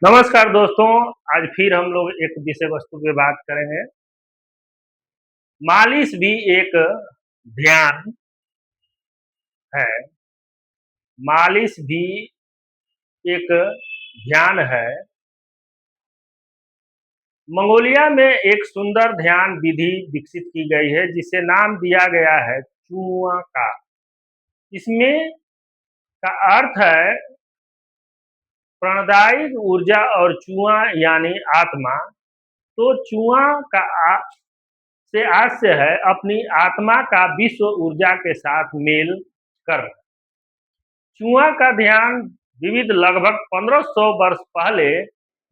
नमस्कार दोस्तों। आज फिर हम लोग एक विषय वस्तु पे बात करेंगे। मालिश भी एक ध्यान है। मालिश भी एक ध्यान है। मंगोलिया में एक सुंदर ध्यान विधि विकसित की गई है जिसे नाम दिया गया है चुआ का। इसमें का अर्थ है प्राणदायी ऊर्जा और चुआ यानी आत्मा। तो चुआ का से आशय है अपनी आत्मा का विश्व ऊर्जा के साथ मेल कर। चुआ का ध्यान विविध लगभग 1500 वर्ष पहले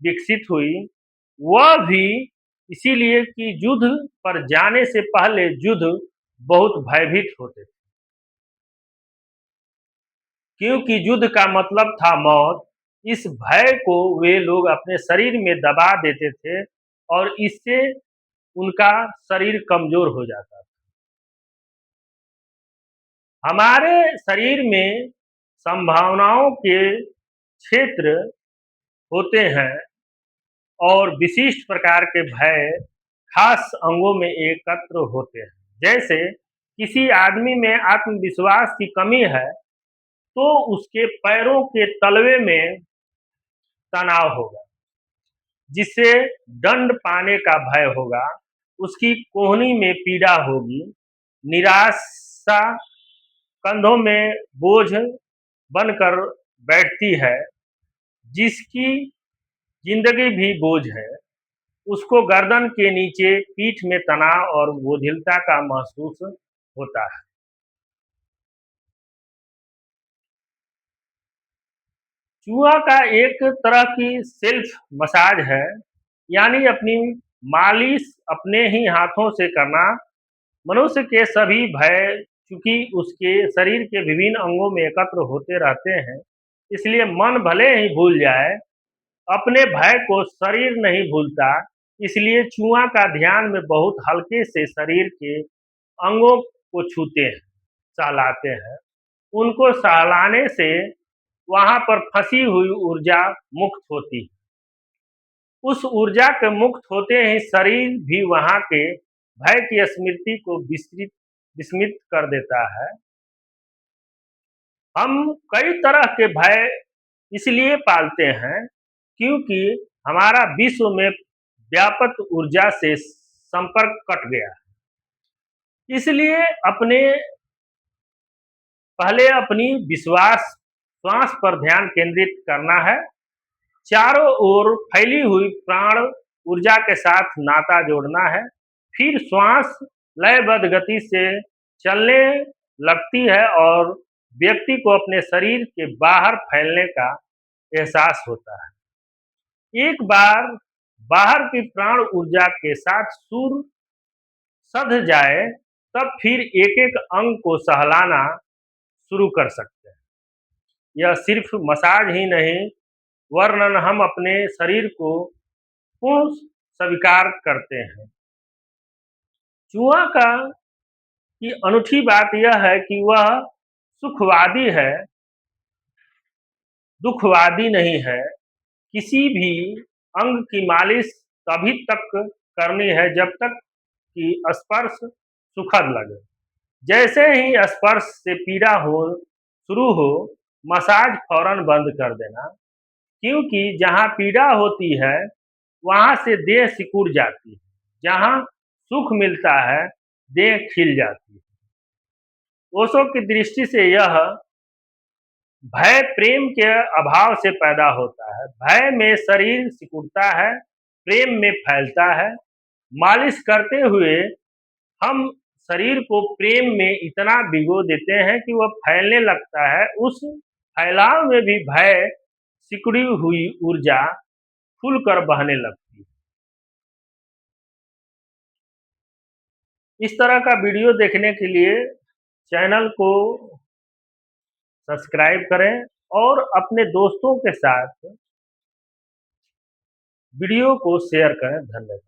विकसित हुई। वह भी इसीलिए कि युद्ध पर जाने से पहले युद्ध बहुत भयभीत होते थे, क्योंकि युद्ध का मतलब था मौत। इस भय को वे लोग अपने शरीर में दबा देते थे और इससे उनका शरीर कमजोर हो जाता था। हमारे शरीर में संभावनाओं के क्षेत्र होते हैं और विशिष्ट प्रकार के भय खास अंगों में एकत्र होते हैं। जैसे किसी आदमी में आत्मविश्वास की कमी है तो उसके पैरों के तलवे में तनाव होगा, जिससे दंड पाने का भय होगा। उसकी कोहनी में पीड़ा होगी। निराशा कंधों में बोझ बनकर बैठती है। जिसकी जिंदगी भी बोझ है, उसको गर्दन के नीचे पीठ में तनाव और बोझिलता का महसूस होता है। चूहा का एक तरह की सेल्फ मसाज है, यानी अपनी मालिश अपने ही हाथों से करना। मनुष्य के सभी भय चूंकि उसके शरीर के विभिन्न अंगों में एकत्र होते रहते हैं, इसलिए मन भले ही भूल जाए, अपने भय को शरीर नहीं भूलता। इसलिए चूहा का ध्यान में बहुत हल्के से शरीर के अंगों को छूते हैं, सहलाते हैं। उनको सहलाने से वहां पर फंसी हुई ऊर्जा मुक्त होती है। उस ऊर्जा के मुक्त होते ही शरीर भी वहां के भय की स्मृति को विस्मित कर देता है। हम कई तरह के भय इसलिए पालते हैं क्योंकि हमारा विश्व में व्यापक ऊर्जा से संपर्क कट गया है। इसलिए पहले अपनी विश्वास श्वास पर ध्यान केंद्रित करना है। चारों ओर फैली हुई प्राण ऊर्जा के साथ नाता जोड़ना है। फिर श्वास लयबद्ध गति से चलने लगती है और व्यक्ति को अपने शरीर के बाहर फैलने का एहसास होता है। एक बार बाहर की प्राण ऊर्जा के साथ सुर सध जाए, तब फिर एक एक अंग को सहलाना शुरू कर सकते हैं। यह सिर्फ मसाज ही नहीं, वर्णन हम अपने शरीर को पूर्ण स्वीकार करते हैं। चूहा का की अनूठी बात यह है कि वह सुखवादी है, दुखवादी नहीं है। किसी भी अंग की मालिश तभी तक करनी है जब तक कि स्पर्श सुखद लगे। जैसे ही स्पर्श से पीड़ा हो शुरू हो, मसाज फौरन बंद कर देना, क्योंकि जहाँ पीड़ा होती है वहाँ से देह सिकुड़ जाती है। जहाँ सुख मिलता है देह खिल जाती है। ओशो की दृष्टि से यह भय प्रेम के अभाव से पैदा होता है। भय में शरीर सिकुड़ता है, प्रेम में फैलता है। मालिश करते हुए हम शरीर को प्रेम में इतना भिगो देते हैं कि वह फैलने लगता है। उस फैलाव में भी भय सिकुड़ी हुई ऊर्जा खुलकर बहने लगती है। इस तरह का वीडियो देखने के लिए चैनल को सब्सक्राइब करें और अपने दोस्तों के साथ वीडियो को शेयर करें। धन्यवाद।